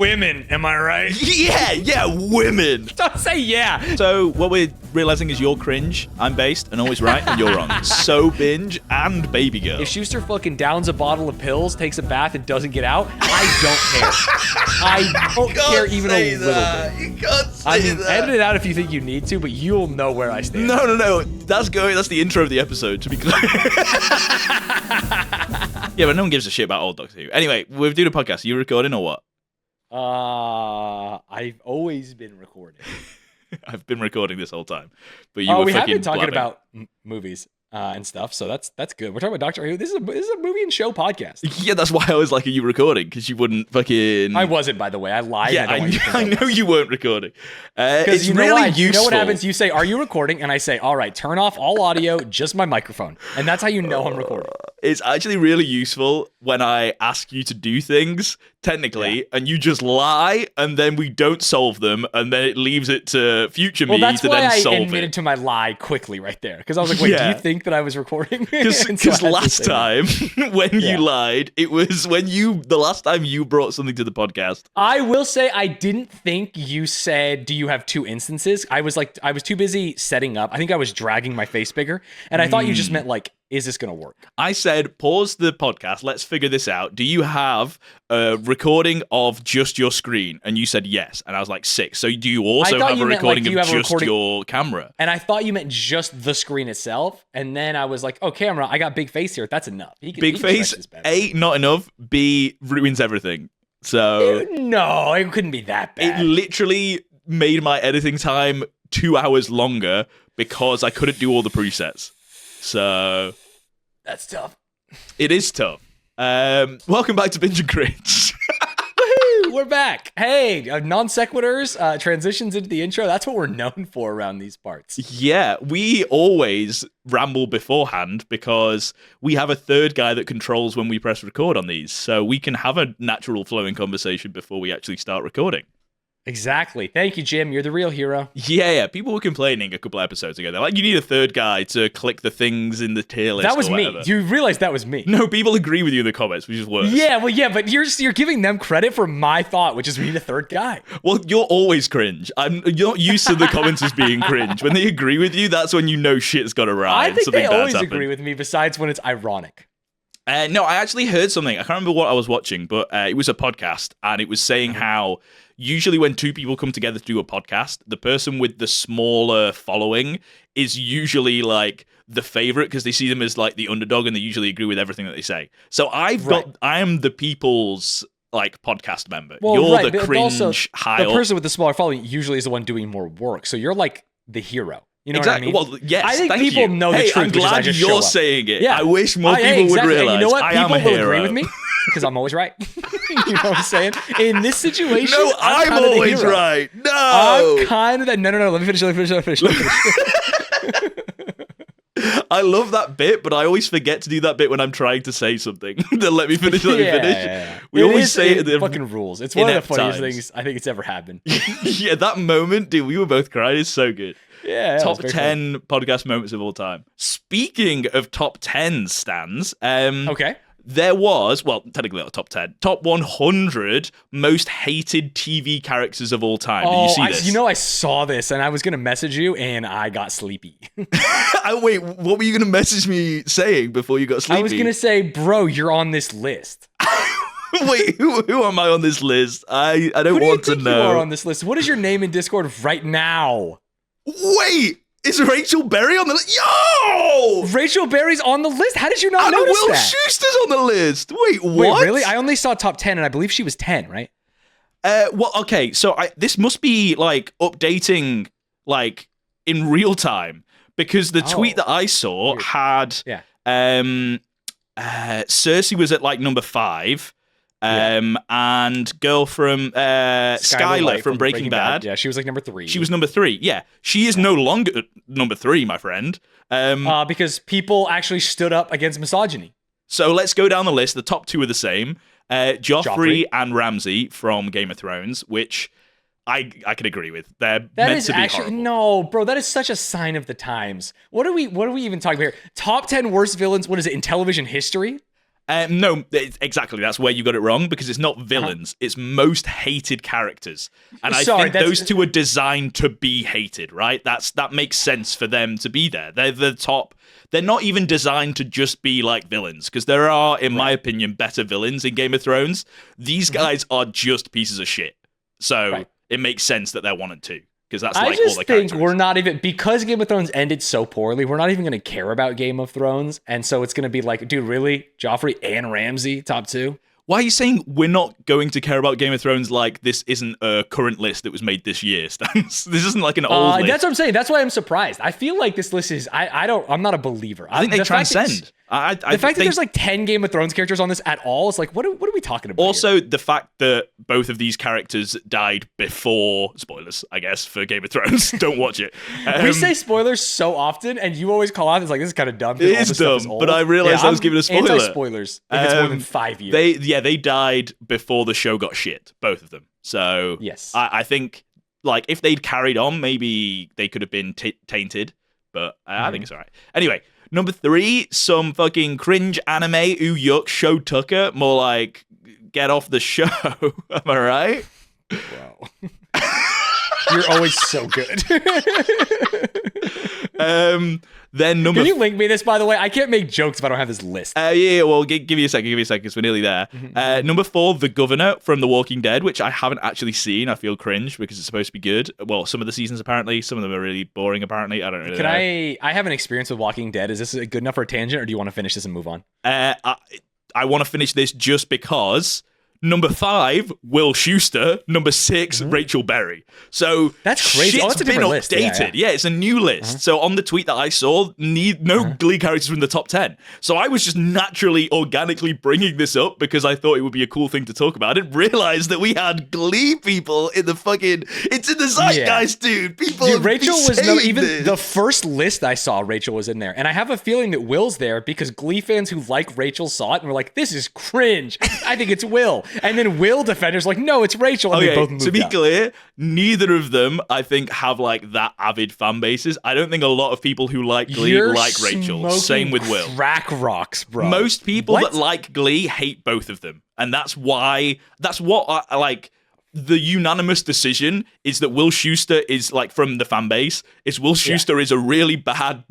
Women, am I right? Yeah, women. Don't say yeah. So what we're realizing is you're cringe, I'm based, and always right, and you're wrong. So binge and Babygirl. If Shuester fucking downs a bottle of pills, takes a bath, and doesn't get out, I don't care. I don't care even a little bit. You can't say that. Edit it out if you think you need to, but you'll know where I stand. No. That's the intro of the episode, to be clear. Yeah, but no one gives a shit about old Doctor Who. Anyway, we're doing a podcast. Are you recording or what? I've always been recording. I've been recording this whole time, but you were we have fucking been talking blabbing. about movies and stuff, so that's good. We're talking about Doctor Who. This is a movie and show podcast. Yeah, that's why I was like, are you recording? Because you wouldn't fucking... I wasn't, by the way. I lied. Yeah, I know you weren't recording. It's you know really why? useful. You know what happens? You say, are you recording? And I say, all right, turn off all audio, just my microphone. And that's how you know I'm recording. It's actually really useful when I ask you to do things, technically, and you just lie, and then we don't solve them, and then it leaves it to future me to then solve it. That's why I admitted to my lie quickly right there. Because I was like, wait, do you think that I was recording? Because last time, when you lied, it was the last time you brought something to the podcast. I will say I didn't think you said, do you have two instances? I was too busy setting up. I think I was dragging my face bigger, and I thought you just meant like, is this going to work? I said, pause the podcast. Let's figure this out. Do you have a recording of just your screen? And you said yes. And I was like, sick. So do you also have a recording of just your camera? And I thought you meant just the screen itself. And then I was like, oh, camera, I got big face here. That's enough. Big face, A, not enough. B, ruins everything. So... No, it couldn't be that bad. It literally made my editing time 2 hours longer because I couldn't do all the presets. So that's tough. It is tough. Welcome back to Binge and Cringe. Woohoo! We're back. Hey, non sequiturs, transitions into the intro. That's what we're known for around these parts. Yeah, we always ramble beforehand because we have a third guy that controls when we press record on these, so we can have a natural flowing conversation before we actually start recording. Exactly. Thank you, Jim. You're the real hero. Yeah. People were complaining a couple episodes ago. They're like, you need a third guy to click the things in the tier list. That was me. You realize that was me. No, people agree with you in the comments, which is worse. Yeah, but you're giving them credit for my thought, which is we need a third guy. Well, you're always cringe. You're not used to the commenters being cringe. When they agree with you, that's when you know shit's got to ride. I think they always agree with me, besides when it's ironic. No, I actually heard something. I can't remember what I was watching, but it was a podcast, and it was saying how usually when two people come together to do a podcast, the person with the smaller following is usually like the favorite because they see them as like the underdog, and they usually agree with everything that they say. So I am the people's like podcast member. Well, you're the cringe high the person with the smaller following usually is the one doing more work. So you're like the hero. You know exactly. what I mean? Well, yes. I think thank people you. know the truth. I'm glad you're saying it. Yeah. I wish more people would realize. And you know what? I People am a will hero. agree with me because I'm always right. You know what I'm saying? In this situation, no, I'm always right. No, I'm kind of that. No. Let me finish. I love that bit, but I always forget to do that bit when I'm trying to say something. Then let me finish. Yeah. We always say it. The fucking rules. It's one of the funniest things I think it's ever happened. Yeah, that moment, dude. We were both crying. It's so good. Yeah, top 10 podcast moments of all time. Speaking of top 10 stands, okay. There was, well, technically not top 10, top 100 most hated TV characters of all time. Did you see this? I saw this, and I was going to message you, and I got sleepy. Wait, what were you going to message me saying before you got sleepy? I was going to say, bro, you're on this list. Wait, who am I on this list? I don't want to know. Who do you think you are on this list? What is your name in Discord right now? Wait, is Rachel Berry on the list? Yo! Rachel Berry's on the list? How did you not notice Will that? Shuester's on the list. Wait, what? Wait, really? I only saw top 10, and I believe she was 10, right? Well, okay, so this must be, like, updating, like, in real time, because the tweet that I saw had Cersei was at, like, number 5, and girl from Skylar from Breaking Bad. Yeah, she was like number 3. She was number 3. Yeah, she is no longer number 3, my friend. Because people actually stood up against misogyny. So let's go down the list. The top 2 are the same: Joffrey and Ramsay from Game of Thrones, which I can agree with. They're meant to be horrible. No, bro. That is such a sign of the times. What are we even talking about here? Top 10 worst villains. What is it in television history? No, exactly. That's where you got it wrong, because it's not villains. It's most hated characters. And I think those two are designed to be hated, right? That makes sense for them to be there. They're the top. They're not even designed to just be like villains, because there are, in my opinion, better villains in Game of Thrones. These guys are just pieces of shit. So it makes sense that they're 1 and 2. Because that's like all the characters. I just think we're not even, because Game of Thrones ended so poorly, we're not even going to care about Game of Thrones. And so it's going to be like, dude, really? Joffrey and Ramsay, top 2? Why are you saying we're not going to care about Game of Thrones like this isn't a current list that was made this year, Stanz? This isn't like an old list. That's what I'm saying. That's why I'm surprised. I feel like this list is, I'm not a believer. I think they transcend. The fact that there's like 10 Game of Thrones characters on this at all, it's like, what are we talking about Also, here? The fact that both of these characters died before, spoilers, I guess, for Game of Thrones. Don't watch it. We say spoilers so often, and you always call out, it's like, this is kind of dumb. It is dumb, but I realized I was giving a spoiler. Anti-spoilers if it's more than 5 years. They died before the show got shit, both of them. So yes. I think, like, if they'd carried on, maybe they could have been tainted, but I think it's all right. Anyway, number 3, some fucking cringe anime, ooh yuck, show tucker, more like, get off the show. Am I right? Wow. You're always so good. Then number. Can you link me this, by the way? I can't make jokes if I don't have this list. Yeah. Well, give me a second. Because we're nearly there. Number 4, The Governor from The Walking Dead, which I haven't actually seen. I feel cringe because it's supposed to be good. Well, some of the seasons apparently, some of them are really boring. Apparently, I don't really. I have an experience with Walking Dead. Is this good enough for a tangent, or do you want to finish this and move on? I want to finish this just because. Number 5, Will Shuester. Number 6, Rachel Berry. So that's crazy. It's been updated. Yeah, it's a new list. So on the tweet that I saw, no Glee characters from the top 10. So I was just naturally, organically bringing this up because I thought it would be a cool thing to talk about. I didn't realize that we had Glee people in the fucking. It's in the zeitgeist, dude. Dude, Rachel was even the first list I saw. Rachel was in there, and I have a feeling that Will's there because Glee fans who like Rachel saw it and were like, "This is cringe. I think it's Will." And then Will defenders like, no, it's Rachel. And they both moved to be up. clear, neither of them, I think, have like that avid fan bases. I don't think a lot of people who like Glee like Rachel. Same with Will. Crack rocks, bro. Most people that like Glee hate both of them. And that's what I like. The unanimous decision is that Will Shuester is like from the fan base. Is Will Shuester is a really bad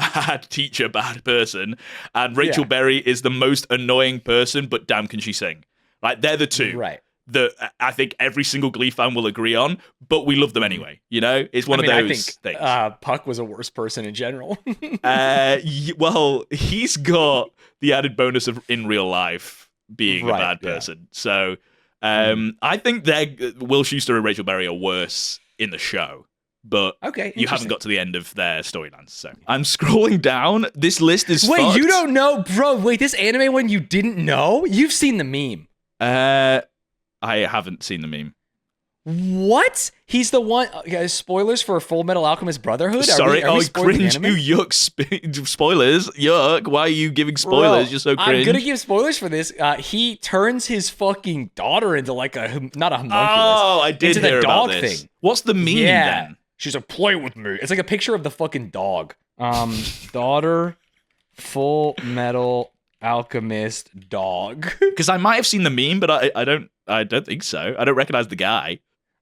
teacher, bad person. And Rachel Berry is the most annoying person, but damn, can she sing? Like, they're the two that I think every single Glee fan will agree on, but we love them anyway. You know, it's one of those things. Puck was a worse person in general. Well, he's got the added bonus of in real life being a bad person. So I think Will Shuester and Rachel Berry are worse in the show. But you haven't got to the end of their storylines. So I'm scrolling down. This list is fucked. You don't know? Bro, wait, this anime one you didn't know? You've seen the meme. I haven't seen the meme. What? He's the one. Spoilers for Full Metal Alchemist Brotherhood? Sorry, cringe. You yuck. Spoilers. Yuck. Why are you giving spoilers? Bro, you're so cringe. I'm going to give spoilers for this. He turns his fucking daughter into like not a homunculus. Oh, I did hear about this. Thing. What's the meme then? She's like, play with me. It's like a picture of the fucking dog. Daughter, Full Metal Alchemist dog. Because I might have seen the meme, but I don't think so. I don't recognize the guy.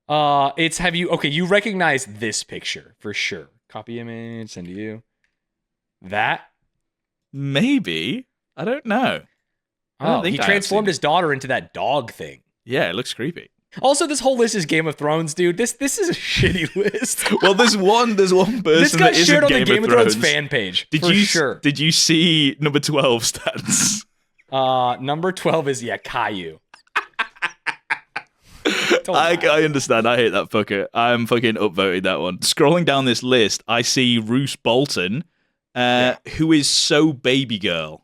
You recognize this picture for sure. Copy image, send to you. That? Maybe. I don't know. He transformed his daughter into that dog thing. Yeah, it looks creepy. Also, this whole list is Game of Thrones, dude. This is a shitty list. Well, there's one person this got that isn't shared on the Game of Thrones fan page. Did you see number 12 stats? Number 12 is Caillou. I understand. I hate that fucker. I'm fucking upvoting that one. Scrolling down this list, I see Roose Bolton, who is so Babygirl.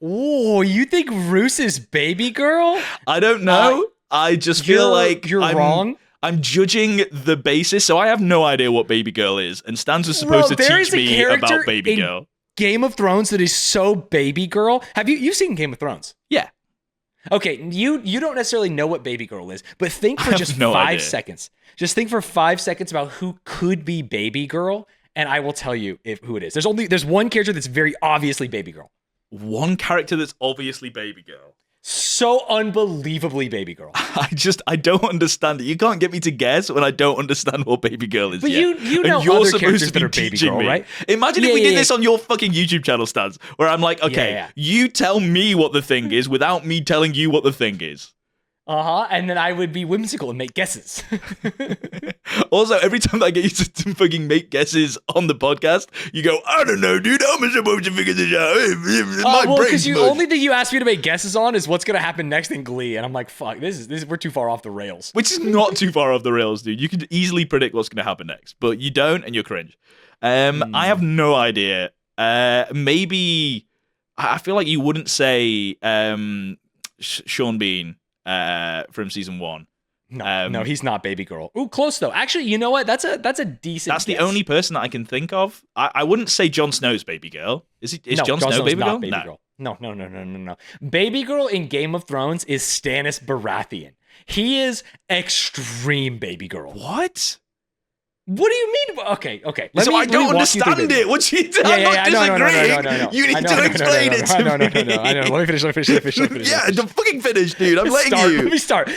Oh, you think Roose is Babygirl? I don't know. I just feel like you're wrong. I'm judging the basis, so I have no idea what Babygirl is. And Stanz was supposed to teach me about Babygirl. Game of Thrones that is so Babygirl. Have you've seen Game of Thrones? Yeah. Okay, you don't necessarily know what Babygirl is, but think for just 5 seconds. Just think for 5 seconds about who could be Babygirl, and I will tell you who it is. There's one character that's very obviously Babygirl. One character that's obviously Babygirl. So unbelievably Babygirl. I don't understand it. You can't get me to guess when I don't understand what Babygirl is. But yet. you know you're other supposed characters to be that are teaching Babygirl, me. right? Imagine if we did this on your fucking YouTube channel, Stanz, where I'm like, okay, you tell me what the thing is without me telling you what the thing is. And then I would be whimsical and make guesses. Also, every time I get you to fucking make guesses on the podcast, you go, I don't know, dude. How am I supposed to figure this out? Well, because the only thing you asked me to make guesses on is what's gonna happen next in Glee, and I'm like, fuck, this is we're too far off the rails. Which is not too far off the rails, dude. You can easily predict what's gonna happen next, but you don't, and you're cringe. I have no idea. Maybe I feel like you wouldn't say Sean Bean. From season 1. No, he's not Babygirl. Ooh, close though. Actually, you know what? That's a decent. That's the guess. only person that I can think of. I wouldn't say Jon Snow's Babygirl. Is Jon Snow Babygirl? No. Babygirl in Game of Thrones is Stannis Baratheon. He is extreme Babygirl. What? What do you mean? Okay. So I don't understand it. What you do? I'm not disagreeing. No. You need to explain it to me. No. I know. Let me finish. Yeah, fucking finish, dude. I'm letting you. Let me start.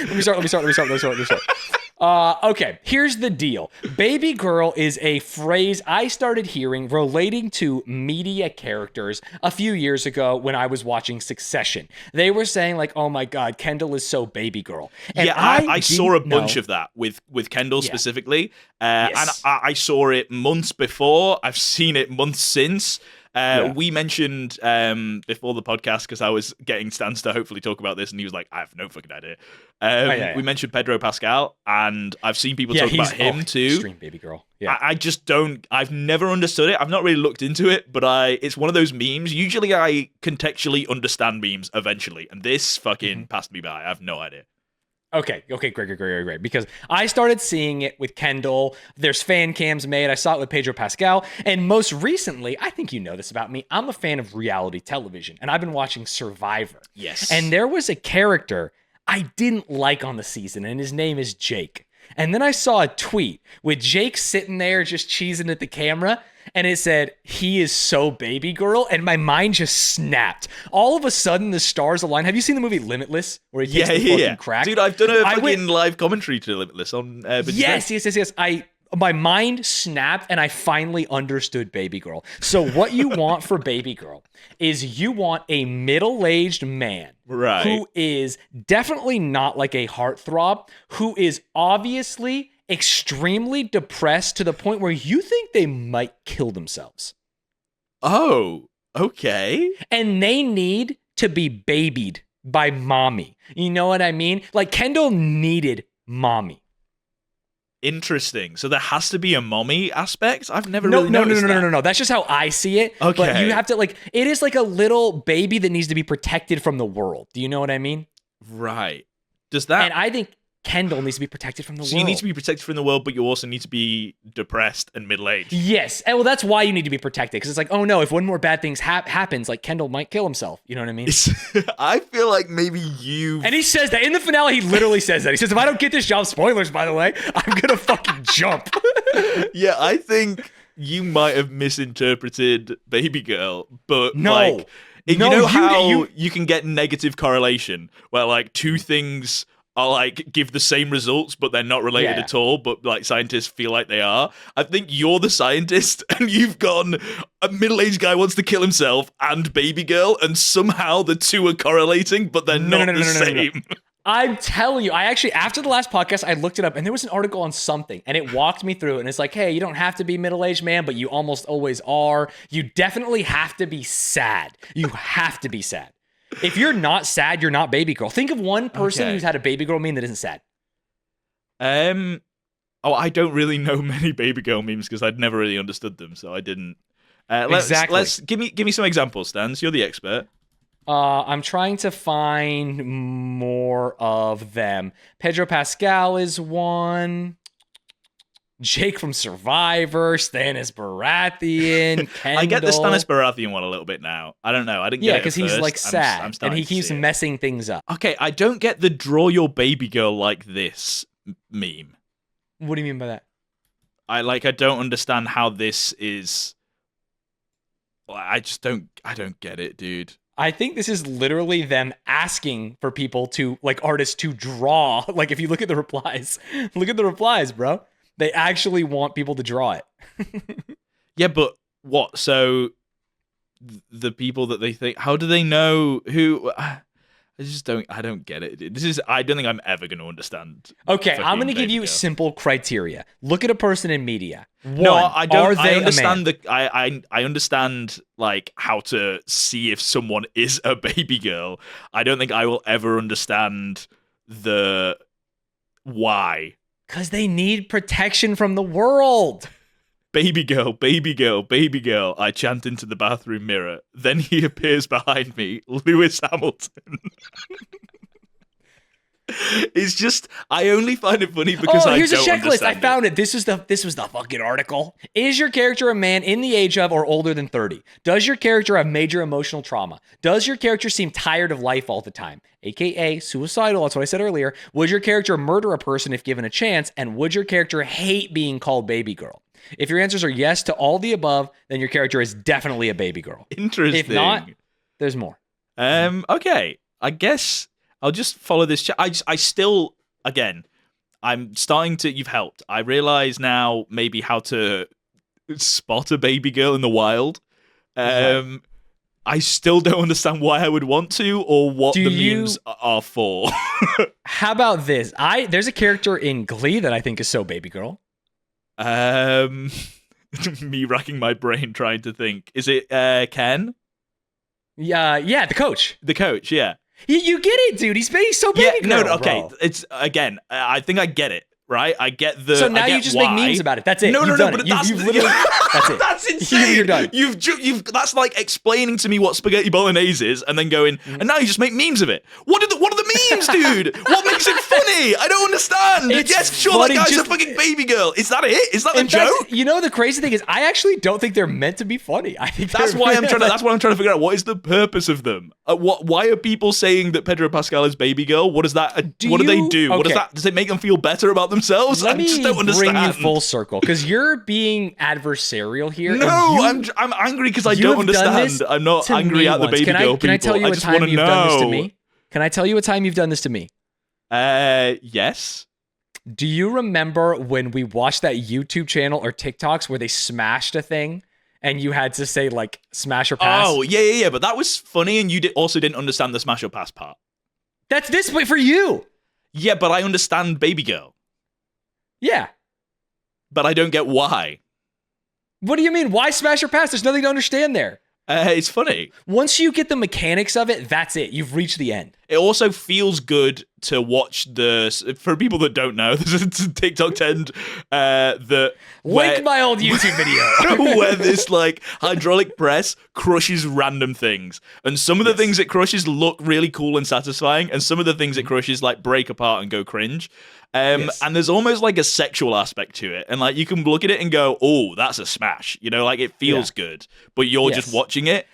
Okay, here's the deal. Babygirl is a phrase I started hearing relating to media characters a few years ago when I was watching Succession. They were saying like, "Oh my God, Kendall is so Babygirl." And yeah, I saw a bunch of that with Kendall specifically, and I saw it months before. I've seen it months since. We mentioned before the podcast, because I was getting Stanz to hopefully talk about this, and he was like, I have no fucking idea. We mentioned Pedro Pascal, and I've seen people talk about him too. Extreme Babygirl. Yeah. I just don't, I've never understood it. I've not really looked into it, but it's one of those memes. Usually I contextually understand memes eventually, and this fucking passed me by. I have no idea. Okay, great. Because I started seeing it with Kendall. There's fan cams made. I saw it with Pedro Pascal. And most recently, I think you know this about me, I'm a fan of reality television. And I've been watching Survivor. Yes. And there was a character I didn't like on the season, and his name is Jake. And then I saw a tweet with Jake sitting there just cheesing at the camera. And it said, he is so Babygirl, and my mind just snapped. All of a sudden, the stars aligned. Have you seen the movie Limitless, where he takes the fucking crack? Dude, I've done a fucking live commentary to Limitless on... Yes. My mind snapped, and I finally understood Babygirl. So what you want for Babygirl is you want a middle-aged man who is definitely not like a heartthrob, who is obviously... extremely depressed to the point where you think they might kill themselves. Oh, okay. And they need to be babied by mommy. You know what I mean? Like Kendall needed mommy. Interesting. So there has to be a mommy aspect? I've never really noticed that. No. That's just how I see it. Okay. But you have to it is like a little baby that needs to be protected from the world. Do you know what I mean? Right. Does that... And I think Kendall needs to be protected from the world. So you need to be protected from the world, but you also need to be depressed and middle-aged. Yes. And well, that's why you need to be protected. Because it's like, oh no, if one more bad thing happens, like Kendall might kill himself. You know what I mean? I feel like maybe you... And he says that. In the finale, he literally says that. He says, if I don't get this job, spoilers, by the way, I'm going to fucking jump. Yeah, I think you might have misinterpreted Babygirl, but no. You know how you can get negative correlation, where like two things... are like give the same results, but they're not related at all, but like scientists feel like they are. I think you're the scientist, and you've gone, a middle-aged guy wants to kill himself and Babygirl, and somehow the two are correlating, but they're not the same. No. I'm telling you, I actually, after the last podcast, I looked it up, and there was an article on something, and it walked me through it, and it's like, hey, you don't have to be middle-aged man, but you almost always are. You definitely have to be sad. You have to be sad. If you're not sad, you're not Babygirl. Think of one person who's had a Babygirl meme that isn't sad. I don't really know many Babygirl memes because I'd never really understood them, so I didn't. Let's give me some examples, Stanz. You're the expert. I'm trying to find more of them. Pedro Pascal is one. Jake from Survivor, Stannis Baratheon, Kendall. I get the Stannis Baratheon one a little bit now. I don't know. I didn't get it because he's like sad, and he keeps messing things up. Okay, I don't get the draw your Babygirl like this meme. What do you mean by that? I don't understand how this is I just don't. I don't get it, dude. I think this is literally them asking for people to, like, artists to draw. Like, if you look at the replies, bro. They actually want people to draw it. Yeah, but what? So the people that they think, how do they know who? I don't get it. I don't think I'm ever going to understand. Okay, I'm going to give you simple criteria. Look at a person in media. No, One, I don't. Are they I understand a man? I understand like how to see if someone is a baby girl. I don't think I will ever understand the why. Because they need protection from the world. Baby girl, baby girl, baby girl, I chant into the bathroom mirror. Then he appears behind me, Lewis Hamilton. It's just, I only find it funny because I don't here's a checklist. understand I found it. This was the fucking article. Is your character a man in the age of or older than 30? Does your character have major emotional trauma? Does your character seem tired of life all the time? AKA suicidal, that's what I said earlier. Would your character murder a person if given a chance? And would your character hate being called baby girl? If your answers are yes to all the above, then your character is definitely a baby girl. Interesting. If not, there's more. Okay. I guess I'll just follow this. I still, again, I'm starting to. You've helped. I realize now maybe how to spot a baby girl in the wild. I still don't understand why I would want to or what the memes are for. How about this? There's a character in Glee that I think is so baby girl. Me racking my brain trying to think. Is it Ken? Yeah, the coach. The coach, yeah. You get it, dude. He's so baby girl. No, okay. Bro. It's again. I think I get it. Right, I get the. So now you just make memes about it. That's it. No, but you've literally. That's it. That's insane. You're done. You've. That's like explaining to me what spaghetti bolognese is, and then going, and now you just make memes of it. What are the memes, dude? What makes it funny? I don't understand. Yes, sure, that guy's a fucking baby girl. Is that it? Is that the joke? You know, the crazy thing is, I actually don't think they're meant to be funny. I think that's why I'm trying to. That's what I'm trying to figure out. What is the purpose of them? Why are people saying that Pedro Pascal is baby girl? What does that? What do they do? Okay. What does that? Does it make them feel better about themselves? Let me bring you full circle because you're being adversarial here. No, I'm angry because I don't understand. I'm not angry at the baby girl people. Can I tell you a time you've done this to me? Can I tell you a time you've done this to me? Yes. Do you remember when we watched that YouTube channel or TikToks where they smashed a thing and you had to say like smash or pass? Oh, yeah. But that was funny and you also didn't understand the smash or pass part. That's this way for you. Yeah, but I understand baby girl. Yeah. But I don't get why. What do you mean? Why smash or pass? There's nothing to understand there. It's funny. Once you get the mechanics of it, that's it. You've reached the end. It also feels good to watch for people that don't know, there's a TikTok trend link my old YouTube video where this like hydraulic press crushes random things, and some of the things it crushes look really cool and satisfying, and some of the things it crushes like break apart and go cringe. And there's almost like a sexual aspect to it, and like you can look at it and go, "Oh, that's a smash," you know, like it feels good, but you're just watching it.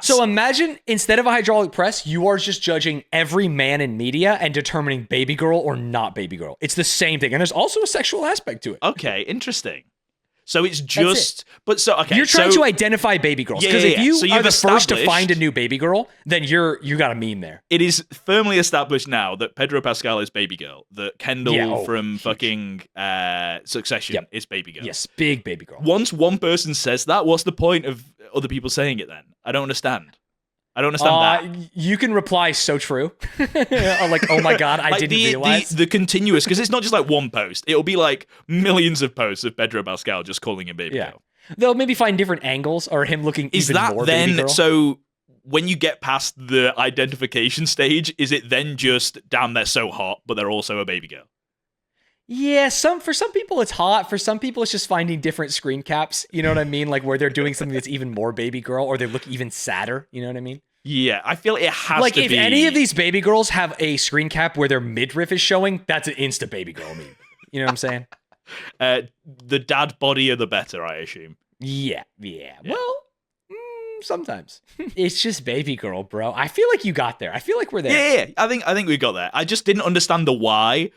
So imagine instead of a hydraulic press, you are just judging every man in media and determining baby girl or not baby girl. It's the same thing, and there's also a sexual aspect to it. Okay, interesting. So it's just, but so okay. You're trying to identify baby girls because if you are the first to find a new baby girl, then you got a meme there. It is firmly established now that Pedro Pascal is baby girl. That Kendall from fucking Succession is baby girl. Yes, big baby girl. Once one person says that, what's the point of other people saying it then? I don't understand. I don't understand that. You can reply so true. Like, oh my God, I didn't realize. The continuous, because it's not just like one post. It'll be like millions of posts of Pedro Pascal just calling him baby girl. They'll maybe find different angles or him looking even more baby girl. So when you get past the identification stage, is it then just, damn, they're so hot, but they're also a baby girl? Yeah, for some people it's hot. For some people it's just finding different screen caps. You know what I mean? Like where they're doing something that's even more baby girl, or they look even sadder. You know what I mean? Yeah, I feel it has like to be. Like if any of these baby girls have a screen cap where their midriff is showing, that's an insta baby girl meme. You know what I'm saying? The dad bodier the better, I assume. Yeah. Well, sometimes it's just baby girl, bro. I feel like you got there. I feel like we're there. Yeah. I think we got there. I just didn't understand the why.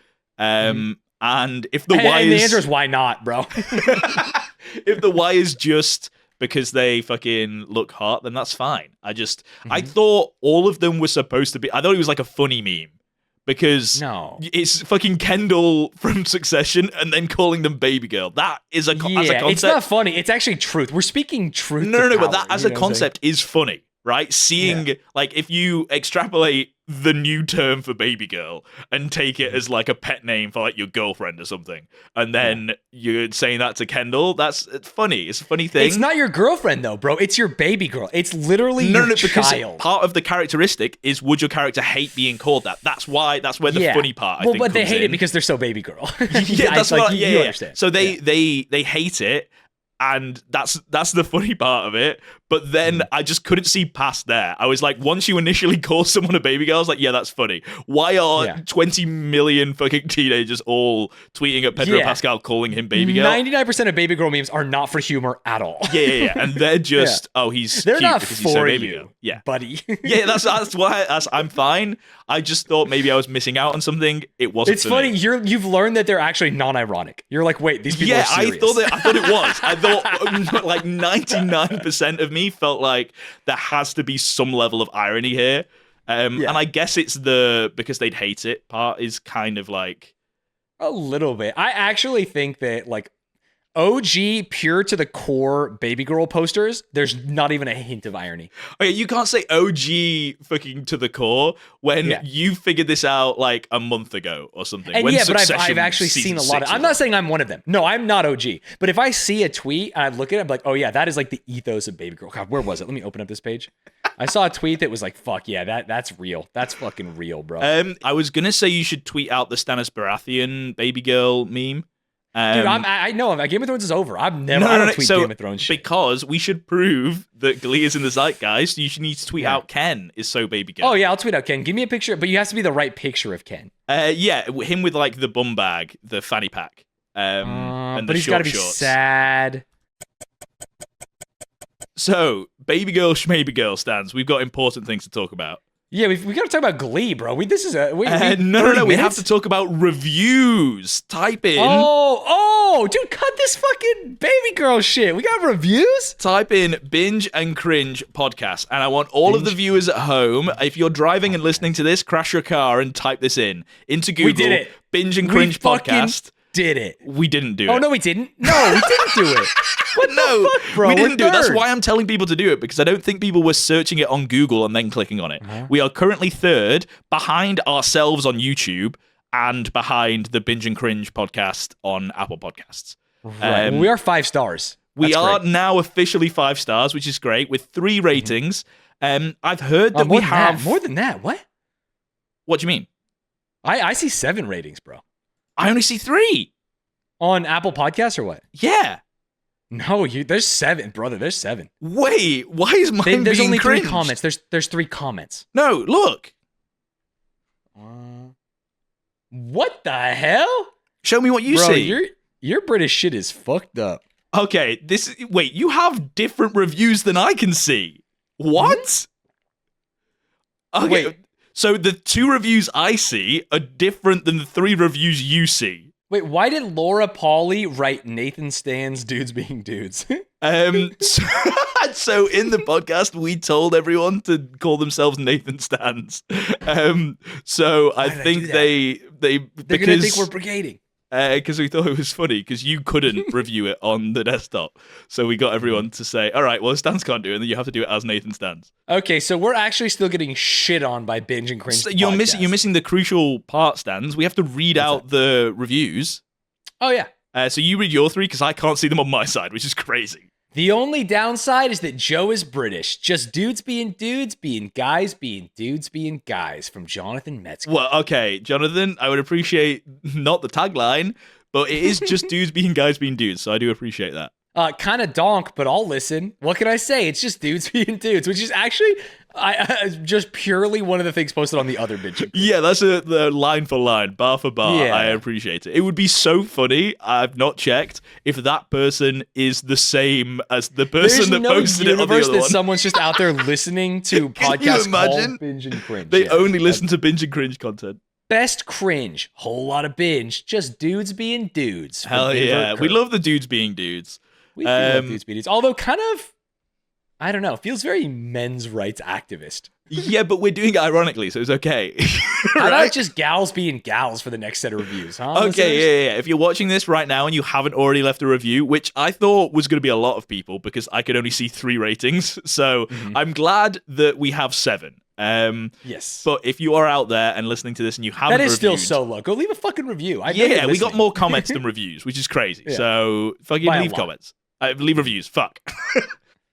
And if the why and is... the answer is why not, bro. If the why is just because they fucking look hot, then that's fine. I thought all of them were supposed to be. I thought it was like a funny meme. Because it's fucking Kendall from Succession and then calling them Babygirl. That is as a concept. It's not funny. It's actually truth. We're speaking truth. No, but that as a concept is funny, right? Seeing, like, if you extrapolate the new term for Babygirl and take it as like a pet name for like your girlfriend or something, and then you're saying that to Kendall, it's funny. It's a funny thing. It's not your girlfriend though, bro. It's your baby girl. It's literally your child. Part of the characteristic is, would your character hate being called that? That's where the funny part. I think but they hate it because they're so baby girl. You understand. So they hate it. And that's the funny part of it. But then I just couldn't see past there. I was like, once you initially call someone a baby girl, I was like, yeah, that's funny. Why are 20 million fucking teenagers all tweeting at Pedro Pascal calling him baby girl? 99% of baby girl memes are not for humor at all. Yeah. And they're just, they're cute not because for he's so baby you, girl. Yeah, buddy. Yeah, that's why I'm fine. I just thought maybe I was missing out on something. It wasn't. It's funny. You've learned that they're actually non-ironic. You're like, wait, these people are serious. I thought it was. I thought like 99% of me felt like there has to be some level of irony here. And I guess it's because they'd hate it part is kind of like a little bit. I actually think that like OG pure to the core baby girl posters, there's not even a hint of irony. Okay, you can't say OG fucking to the core when you figured this out like a month ago or something. And but I've actually seen a lot of. I'm not saying I'm one of them. No, I'm not OG. But if I see a tweet and I look at it, I'm like, oh yeah, that is like the ethos of baby girl. God, where was it? Let me open up this page. I saw a tweet that was like, fuck yeah, that's real. That's fucking real, bro. I was gonna say you should tweet out the Stannis Baratheon baby girl meme. Dude, I know Game of Thrones is over. I've never tweet Game of Thrones shit. Because we should prove that Glee is in the zeitgeist, you should need to tweet out Ken is so baby girl. Oh yeah, I'll tweet out Ken. Give me a picture, but you have to be the right picture of Ken. Him with like the bum bag, the fanny pack, and the but he's got to be shorts. sad. So, baby girl, schmaby girl stands. We've got important things to talk about. Yeah, we got to talk about Glee, bro. This is a... No. We have to talk about reviews. Type in... Oh, dude, cut this fucking baby girl shit. We got reviews? Type in Binge and Cringe podcast. And I want all of the viewers at home, if you're driving and listening to this, crash your car and type this into Google. We did it. Binge and Cringe podcast. Did it. We didn't do it. Oh, no, we didn't. No, we didn't do it. What the fuck, bro? We didn't do it. That's why I'm telling people to do it, because I don't think people were searching it on Google and then clicking on it. We are currently third, behind ourselves on YouTube and behind the Binge and Cringe podcast on Apple Podcasts. Right. We are 5 stars. We are now officially 5 stars, which is great, with 3 ratings. I've heard that we have... More than that. What? What do you mean? I see 7 ratings, bro. I only see 3. On Apple Podcasts or what? Yeah. No, there's 7, brother. There's 7. Wait, why is mine There's being only cringed? 3 comments. There's 3 comments. No, look. What the hell? Show me what you see. Your British shit is fucked up. Okay, wait, you have different reviews than I can see. What? Okay, wait. So the 2 reviews I see are different than the 3 reviews you see. Wait, why did Laura Pauly write Nathan Stanz dudes being dudes? So in the podcast, we told everyone to call themselves Nathan Stanz. So I think they're gonna think we're brigading. Because we thought it was funny, because you couldn't review it on the desktop. So we got everyone to say, all right, well, Stans can't do it, and then you have to do it as Nathan Stans. Okay, so we're actually still getting shit on by Binge and Cringe. So you're missing the crucial part, Stans. We have to read out the reviews. Oh, yeah. So you read your 3, because I can't see them on my side, which is crazy. The only downside is that Joe is British. Just dudes being guys being dudes being guys, from Jonathan Metzger. Well, okay, Jonathan, I would appreciate not the tagline, but it is just dudes being guys being dudes, so I do appreciate that. Kind of donk, but I'll listen. What can I say? It's just dudes being dudes, which is actually just purely one of the things posted on the other bitch. Yeah, that's the line for line, bar for bar. Yeah. I appreciate it. It would be so funny, I've not checked, if that person is the same as the person that posted it on the other one. There's no universe that someone's just out there listening to podcasts called Binge and Cringe. They only listen to Binge and Cringe content. Best cringe, whole lot of binge, just dudes being dudes. Hell yeah, we love the dudes being dudes. We do love dudes beaties. Although kind of, I don't know, feels very men's rights activist. Yeah, but we're doing it ironically, so it's okay. How about just gals being gals for the next set of reviews, huh? Okay, yeah. If you're watching this right now and you haven't already left a review, which I thought was going to be a lot of people because I could only see 3 ratings, so I'm glad that we have 7. Yes. But if you are out there and listening to this and you haven't That is reviewed, still so low. Go leave a fucking review. We got more comments than reviews, which is crazy. Yeah. So fucking By a leave lot. comments. Leave reviews. Fuck.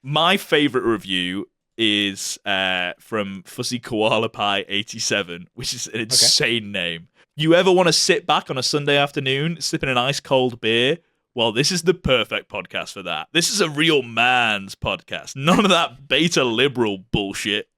My favorite review is from Fussy Koala Pie 87, which is an insane name. You ever want to sit back on a Sunday afternoon, sipping an ice cold beer? Well, this is the perfect podcast for that. This is a real man's podcast. None of that beta liberal bullshit.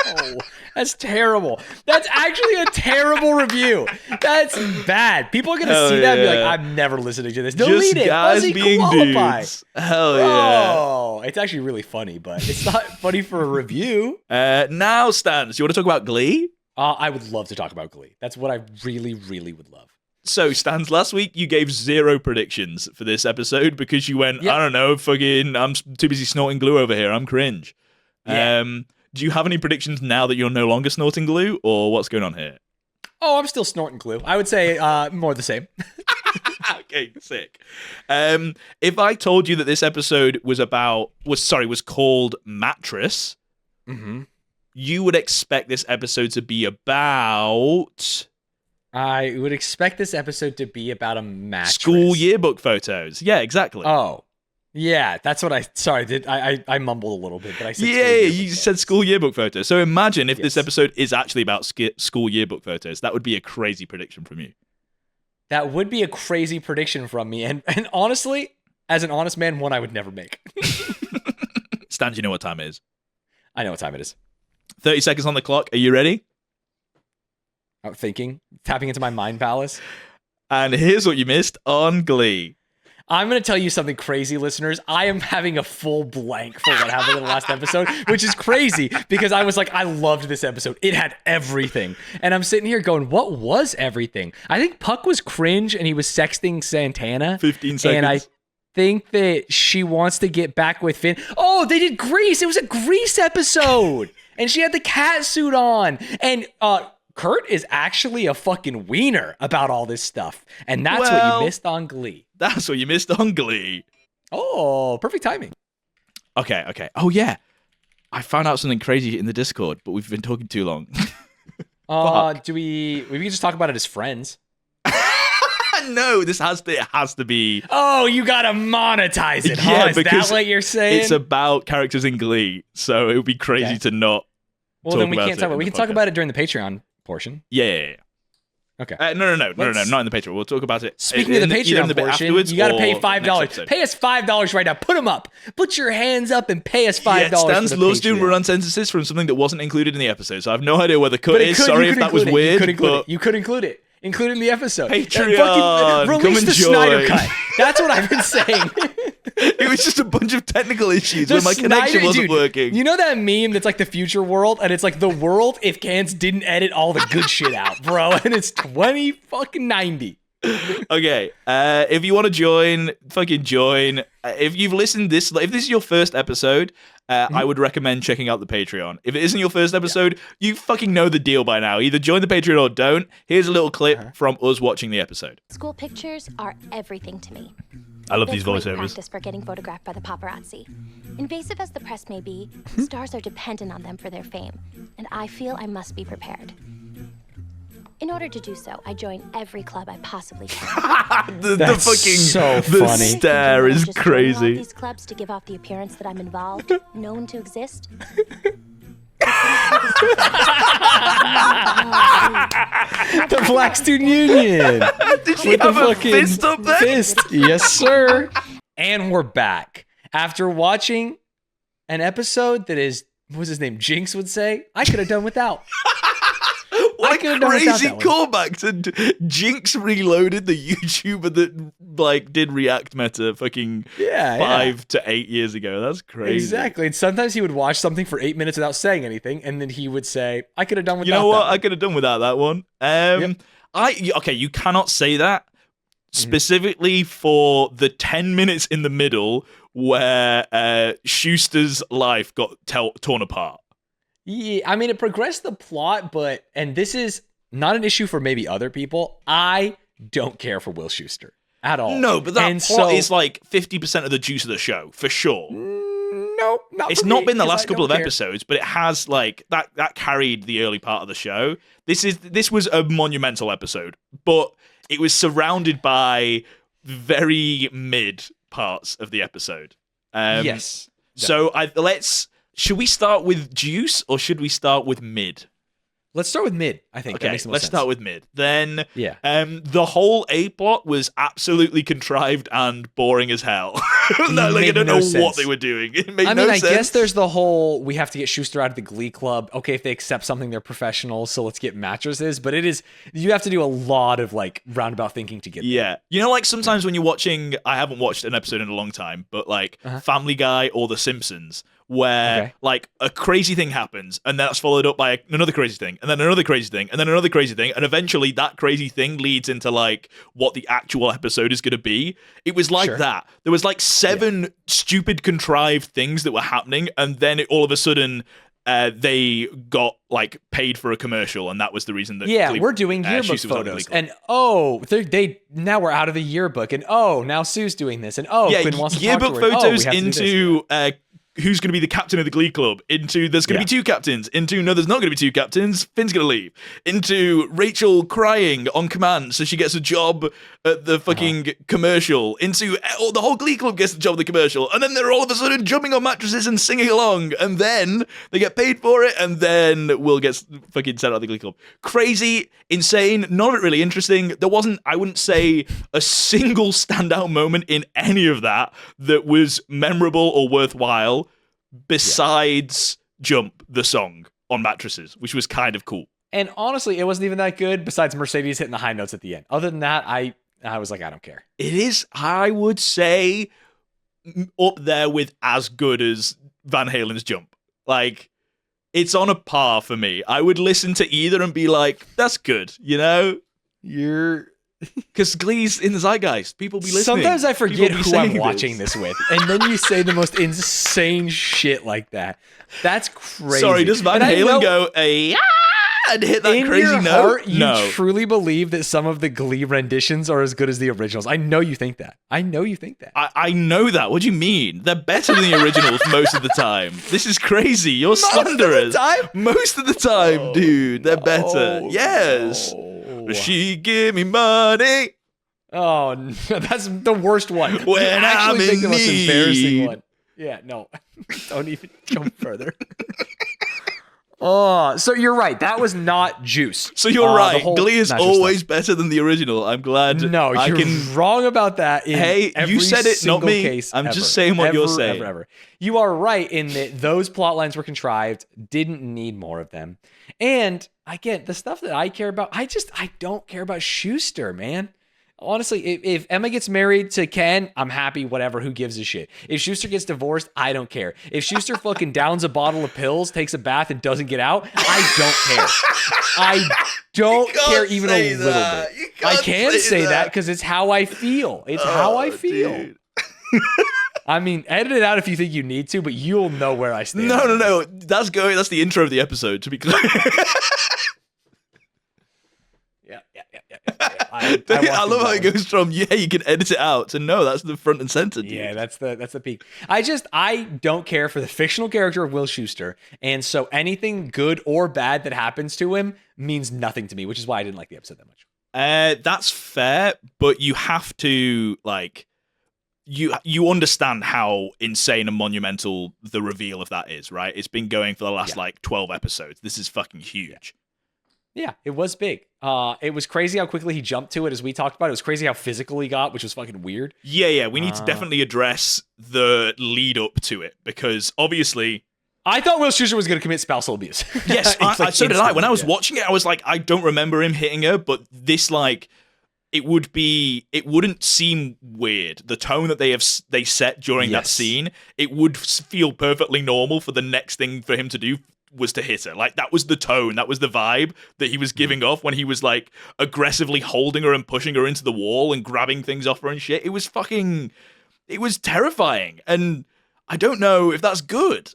Oh, that's terrible. That's actually a terrible review. That's bad. People are going to see that and be like, I'm never listening to this. Delete Just it. guys Fuzzy being Koala Pie. dudes. Hell yeah. Oh, it's actually really funny, but it's not funny for a review. Now, Stanz, you want to talk about Glee? I would love to talk about Glee. That's what I really, really would love. So, Stans, last week you gave 0 predictions for this episode because you went, I don't know, fucking, I'm too busy snorting glue over here. I'm cringe. Yeah. Do you have any predictions now that you're no longer snorting glue, or what's going on here? Oh, I'm still snorting glue. I would say more the same. Okay, sick. If I told you that this episode was called Mattress, you would expect this episode to be about... I would expect this episode to be about a mattress. School yearbook photos. Yeah, exactly. Oh. Yeah, that's what I mumbled a little bit, but I said you said school yearbook photos. So imagine if this episode is actually about school yearbook photos. That would be a crazy prediction from you. That would be a crazy prediction from me. And honestly, as an honest man, one I would never make. Stan, you know what time it is? I know what time it is. 30 seconds on the clock. Are you ready? I'm thinking, tapping into my mind palace. And here's what you missed on Glee. I'm going to tell you something crazy, listeners. I am having a full blank for what happened in the last episode, which is crazy because I was like, I loved this episode. It had everything. And I'm sitting here going, what was everything? I think Puck was cringe and he was sexting Santana. 15 seconds. And I think that she wants to get back with Finn. Oh, they did Grease. It was a Grease episode. And she had the cat suit on. And Kurt is actually a fucking wiener about all this stuff. And that's what you missed on Glee. That's what you missed on Glee. Oh, perfect timing. Okay. Oh, yeah. I found out something crazy in the Discord, but we've been talking too long. We can just talk about it as friends. No, it has to be. Oh, you gotta monetize it, huh? Yeah, Is that what you're saying? It's about characters in Glee, so it would be crazy to not. Well, then we can't talk about it. We can talk about it during the Patreon portion. Yeah. Okay. No, not in the Patreon. We'll talk about it. Speaking of the Patreon portion, you got to pay $5. Pay us $5 right now. Put them up. Put your hands up and pay us $5. Yeah, Stan's loves doing run sentences from something that wasn't included in the episode, so I have no idea where the cut is. Sorry if that was weird. You could include it. Include it in the episode. Patreon. Release the Snyder Cut. That's what I've been saying. It was just a bunch of technical issues where my connection wasn't working. You know that meme that's like the future world, and it's like the world if Gantz didn't edit all the good shit out, bro, and it's 2090. Okay, if you want to join, fucking join. If you've listened if this is your first episode, I would recommend checking out the Patreon. If it isn't your first episode, you fucking know the deal by now. Either join the Patreon or don't. Here's a little clip from us watching the episode. School pictures are everything to me. I love They're these great voiceovers. Practice for getting photographed by the paparazzi. Invasive as the press may be, stars are dependent on them for their fame, and I feel I must be prepared. In order to do so, I join every club I possibly can. the fucking so the funny. stare is Just joining all crazy. these clubs to give off the appearance that I'm involved, known to exist. The Black Student Union. Did she have a fist up there? Fist. Yes, sir. And we're back. After watching an episode that is, what was his name? Jinx would say, I could have done without. What a crazy callback to Jinx Reloaded, the YouTuber that like did React Meta fucking 5 to 8 years ago. That's crazy. Exactly. And sometimes he would watch something for 8 minutes without saying anything, and then he would say, I could have done without that. You know what? I could have done without that one. You cannot say that. specifically for the 10 minutes in the middle where Shuester's life got torn apart. Yeah, I mean, it progressed the plot, and this is not an issue for maybe other people. I don't care for Will Shuester at all. No, but that plot is like 50% of the juice of the show, for sure. No, not it's for not me, been the last couple of care. episodes, but it has like that carried the early part of the show. This was a monumental episode, but it was surrounded by very mid parts of the episode. Yes. So should we start with juice or should we start with mid? Let's start with mid, I think. Okay, that makes the most let's sense. start with mid. Then Yeah. The whole A plot was absolutely contrived and boring as hell. I don't know what they were doing. It made no sense. I guess there's the whole, we have to get Shuester out of the Glee Club. Okay, if they accept something, they're professionals, so let's get mattresses. But you have to do a lot of like roundabout thinking to get there. Yeah. You know, like sometimes when you're watching, I haven't watched an episode in a long time, but like Family Guy or The Simpsons, where like a crazy thing happens and that's followed up by another crazy thing and then another crazy thing and then another crazy thing, and eventually that crazy thing leads into like what the actual episode is going to be. It was like that. There was like 7 stupid contrived things that were happening, and then all of a sudden they got like paid for a commercial, and that was the reason that we're doing yearbook photos, and they now we're out of the yearbook, and now Sue's doing this, and Quinn wants to yearbook talk to her. photos into who's going to be the captain of the Glee Club, into there's going to be 2 captains, into no, there's not going to be 2 captains, Finn's going to leave, into Rachel crying on command so she gets a job at the fucking commercial, into the whole Glee Club gets the job at the commercial, and then they're all of a sudden jumping on mattresses and singing along, and then they get paid for it, and then Will gets fucking sent out of the Glee Club. Crazy, insane, not really interesting. There wasn't, I wouldn't say, a single standout moment in any of that was memorable or worthwhile, besides Jump, the song on mattresses, which was kind of cool. And honestly, it wasn't even that good, besides Mercedes hitting the high notes at the end. Other than that, I was like, I don't care. It is, I would say, up there with as good as Van Halen's Jump. Like, it's on a par for me. I would listen to either and be like, that's good, you know? Because Glee's in the zeitgeist. People be listening. Sometimes I forget who I'm watching this with. And then you say the most insane shit like that. That's crazy. Sorry, does Van Halen go, and hit that crazy note? In your heart, you truly believe that some of the Glee renditions are as good as the originals. I know you think that. I know that. What do you mean? They're better than the originals most of the time. This is crazy. You're slanderers. Most of the time, dude. They're better. Yes. She give me money. Oh, no, that's the worst one. When I actually think the most need. embarrassing one. Yeah, no. Don't even go further. Oh, so you're right. That was not juice. So you're right. Glee is always better than the original. I'm glad. No, you're wrong about that. You said it, not me. I'm just saying what you're saying. Ever. You are right in that those plot lines were contrived. Didn't need more of them. And again, the stuff that I care about, I don't care about Shuester, man. Honestly, if Emma gets married to Ken, I'm happy, whatever, who gives a shit. If Shuester gets divorced, I don't care. If Shuester fucking downs a bottle of pills, takes a bath, and doesn't get out, I don't care. I don't care even a little bit. I can say that because it's how I feel. It's how I feel. I mean, edit it out if you think you need to, but you'll know where I stand. No. That's the intro of the episode, to be clear. Yeah. I love how it goes from you can edit it out to no, that's the front and center. Dude. Yeah, that's the peak. I don't care for the fictional character of Will Shuester, and so anything good or bad that happens to him means nothing to me, which is why I didn't like the episode that much. That's fair, but you have to like you understand how insane and monumental the reveal of that is, right? It's been going for the last 12 episodes. This is fucking huge. Yeah, it was big. It was crazy how quickly he jumped to it, as we talked about. It was crazy how physical he got, which was fucking weird. Yeah. We need to definitely address the lead up to it, because obviously, I thought Will Shuester was going to commit spousal abuse. Yes, so did I. When I was watching it, I was like, I don't remember him hitting her, but this it wouldn't seem weird. The tone that they set during that scene, it would feel perfectly normal for the next thing for him to do was to hit her. Like, that was the tone, that was the vibe that he was giving off when he was, like, aggressively holding her and pushing her into the wall and grabbing things off her and shit. It was terrifying. And I don't know if that's good.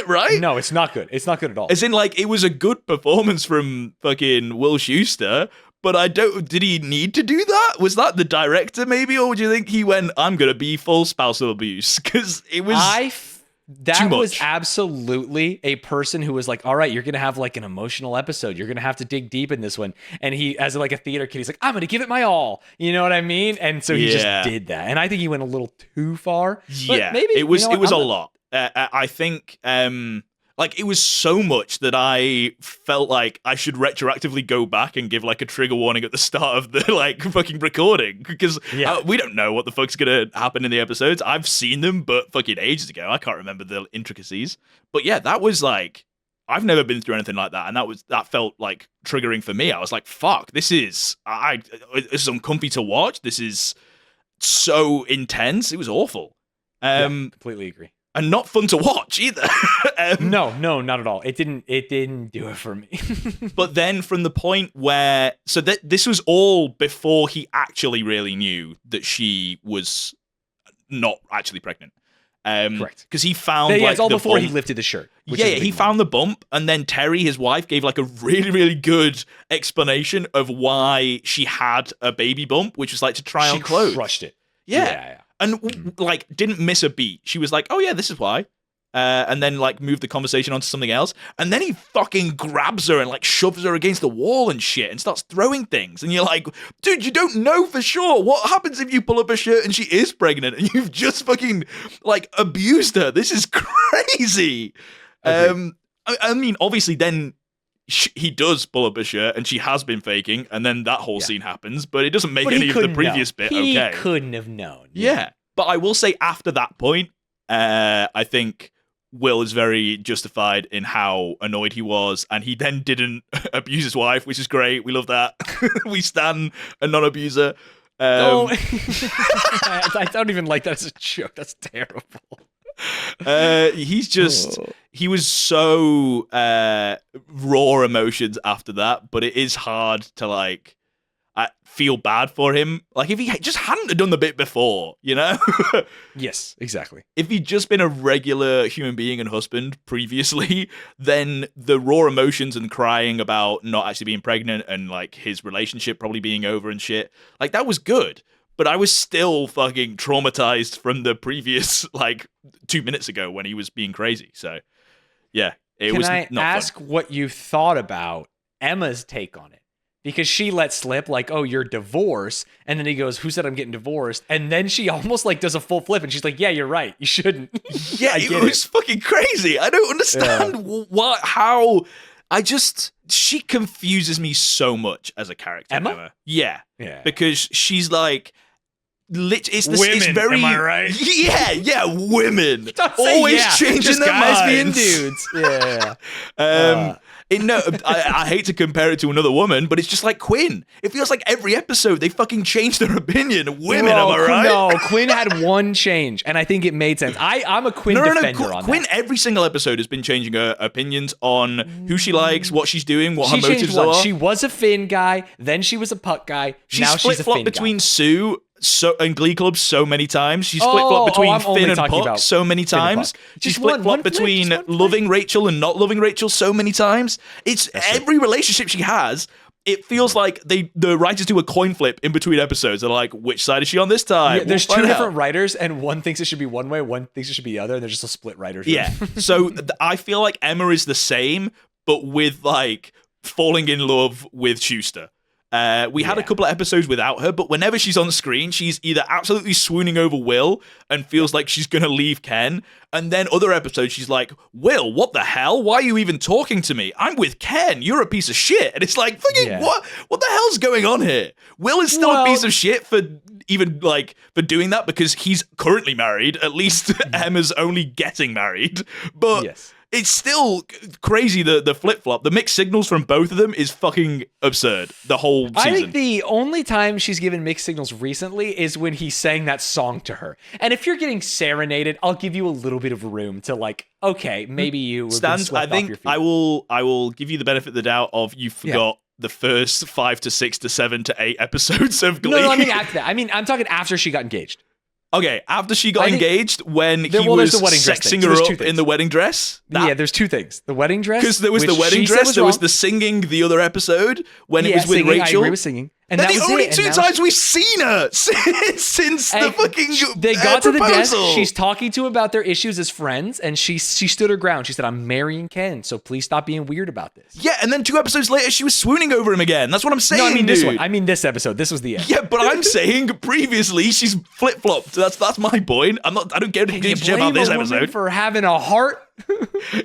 Right? No, it's not good. It's not good at all. As in, like, it was a good performance from fucking Will Shuester, but did he need to do that? Was that the director, maybe? Or would you think he went, I'm going to be full spousal abuse? Because it was that was absolutely a person who was like, all right, you're going to have like an emotional episode. You're going to have to dig deep in this one. And he, as like a theater kid, he's like, I'm going to give it my all. You know what I mean? And so he just did that. And I think he went a little too far. Yeah, maybe it was a lot. I think, like, it was so much that I felt like I should retroactively go back and give, like, a trigger warning at the start of the, like, fucking recording. Because we don't know what the fuck's gonna happen in the episodes. I've seen them, but fucking ages ago. I can't remember the intricacies. But yeah, that was, like, I've never been through anything like that. And that felt, like, triggering for me. I was like, fuck, this is uncomfy to watch. This is so intense. It was awful. Completely agree. And not fun to watch either. No, not at all. It didn't do it for me. But then from the point where, so this was all before he actually really knew that she was not actually pregnant. Correct. Because he found it's all before bump. he lifted the shirt. He found the bump, and then Terry, his wife, gave like a really, really good explanation of why she had a baby bump, which was like to try on clothes. She crushed it. Yeah. And, like, didn't miss a beat. She was like, oh, yeah, this is why. And then, like, moved the conversation onto something else. And then he fucking grabs her and, like, shoves her against the wall and shit and starts throwing things. And you're like, dude, you don't know for sure. What happens if you pull up her shirt and she is pregnant and you've just fucking, like, abused her? This is crazy. I mean, obviously, then he does pull up her shirt and she has been faking, and then that whole scene happens, but it doesn't make any of the previous bit okay. He couldn't have known. Yeah. But I will say after that point, I think Will is very justified in how annoyed he was, and he then didn't abuse his wife, which is great. We love that. We stan a non-abuser. I don't even like that as a joke. That's terrible. He was so raw emotions after that, but it is hard to like feel bad for him. Like if he just hadn't done the bit before, you know? Yes, exactly. If he'd just been a regular human being and husband previously, then the raw emotions and crying about not actually being pregnant and like his relationship probably being over and shit, like that was good. But I was still fucking traumatized from the previous, like, 2 minutes ago when he was being crazy. So, yeah, it was not fun. Can I ask what you thought about Emma's take on it? Because she let slip, like, oh, you're divorced. And then he goes, who said I'm getting divorced? And then she almost, like, does a full flip. And she's like, yeah, you're right. You shouldn't. Yeah, it was fucking crazy. I don't understand how... She confuses me so much as a character. Emma? Yeah. Because she's like... women, it's very, am I right? Yeah, women. Always changing their guys minds. Being dudes. Yeah. I hate to compare it to another woman, but it's just like Quinn. It feels like every episode they fucking change their opinion. Women, am I right? No, Quinn had one change, and I think it made sense. I'm a Quinn defender on Quinn, that. every single episode has been changing her opinions on who she likes, what she's doing, what her motives are. She was a Finn guy, then she was a Puck guy, now she's a Finn between guy. Sue and Glee Club so many times. She's flip-flopped between Finn and Puck so many times. She's flip-flopped between loving Rachel and not loving Rachel so many times. It's every relationship she has. It feels like the writers do a coin flip in between episodes. They're like, which side is she on this time? Yeah, there's two different writers, and one thinks it should be one way, one thinks it should be the other, and there's just a split writers. Yeah. So I feel like Emma is the same, but with like falling in love with Shuester. We had a couple of episodes without her, but whenever she's on screen, she's either absolutely swooning over Will and feels like she's going to leave Ken, and then other episodes she's like, Will, what the hell? Why are you even talking to me? I'm with Ken. You're a piece of shit. And it's like, fucking what the hell's going on here? Will is still a piece of shit for doing that because he's currently married. At least Emma's only getting married. But It's still crazy, the flip-flop. The mixed signals from both of them is fucking absurd, the whole season. I think the only time she's given mixed signals recently is when he sang that song to her. And if you're getting serenaded, I'll give you a little bit of room to like, okay, maybe you were Stanz, I think I will give you the benefit of the doubt of you forgot the first 5 to 6 to 7 to 8 episodes of Glee. No, I mean after that. I mean, I'm talking after she got engaged. Okay, after she got engaged, when he was was sexing her up in the wedding dress. Yeah, there's two things. The wedding dress. Because there was the wedding dress, there was the singing the other episode when it was with singing, Rachel. I agree with singing. And then that the was only it. two times we've seen her since the fucking they got to the desk. proposal. She's talking to him about their issues as friends, and she stood her ground. She said, "I'm marrying Ken, so please stop being weird about this." Yeah, and then 2 episodes later, she was swooning over him again. That's what I'm saying. No, I mean dude. this one. I mean this episode. This was the end. Yeah, but I'm saying previously she's flip flopped. That's my point. I don't care Can you shit about this blame a woman episode. for having a heart?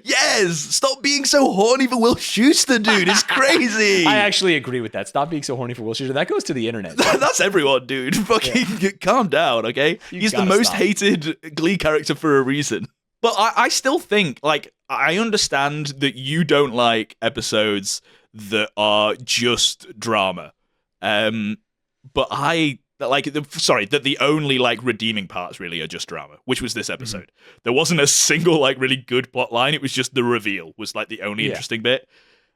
Yes, stop being so horny for Will Shuester, dude. It's crazy. I actually agree with that. Stop being so horny for Will Shuester. That goes to the internet. That's everyone, dude. Fucking calm down, okay? He's the most hated Glee character for a reason. But I still think, like, I understand that you don't like episodes that are just drama. But I like that the only like redeeming parts really are just drama, which was this episode. There wasn't a single like really good plot line. It was just the reveal was like the only interesting bit.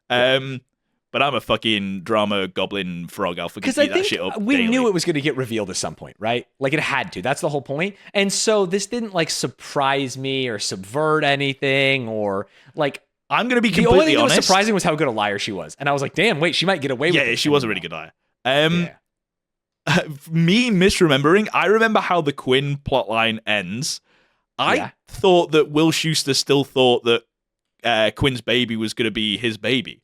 But I'm a fucking drama goblin frog. I'll forget that shit up. We daily. knew it was going to get revealed at some point, right? Like it had to. That's the whole point. And so this didn't like surprise me or subvert anything or like. I'm going to be completely honest. The only thing honest. that was surprising was how good a liar she was, and I was like, damn, wait, she might get away with it. Yeah, she was a really good liar. Me misremembering, I remember how the Quinn plotline ends. I thought that Will Shuester still thought that Quinn's baby was going to be his baby.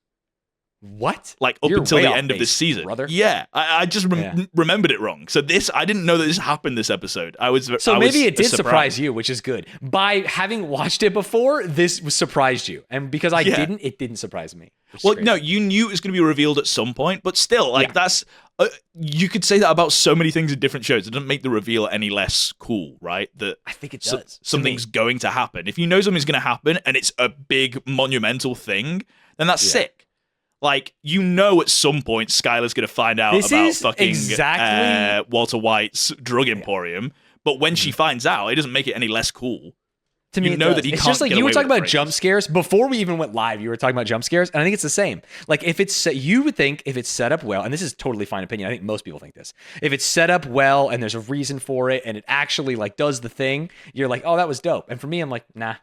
What? Like up until the end of this season. Brother. Yeah, I just remembered it wrong. So I didn't know that this happened this episode. Maybe it did surprise you, which is good. By having watched it before, this surprised you. And because I didn't, it didn't surprise me. Well, no, you knew it was going to be revealed at some point, but still, like that's you could say that about so many things in different shows. It doesn't make the reveal any less cool, right? That I think it does. Something's going to happen. If you know something's going to happen and it's a big monumental thing, then that's sick. Like, you know at some point Skylar's going to find out about fucking Walter White's drug emporium, but when she finds out, it doesn't make it any less cool. To me, you know that he it's can't just like get you were away talking with about jump scares before we even went live. You were talking about jump scares, and I think it's the same. Like if it's you would think if it's set up well, and this is totally fine opinion. I think most people think this. If it's set up well and there's a reason for it, and it actually like does the thing, you're like, oh, that was dope. And for me, I'm like, nah.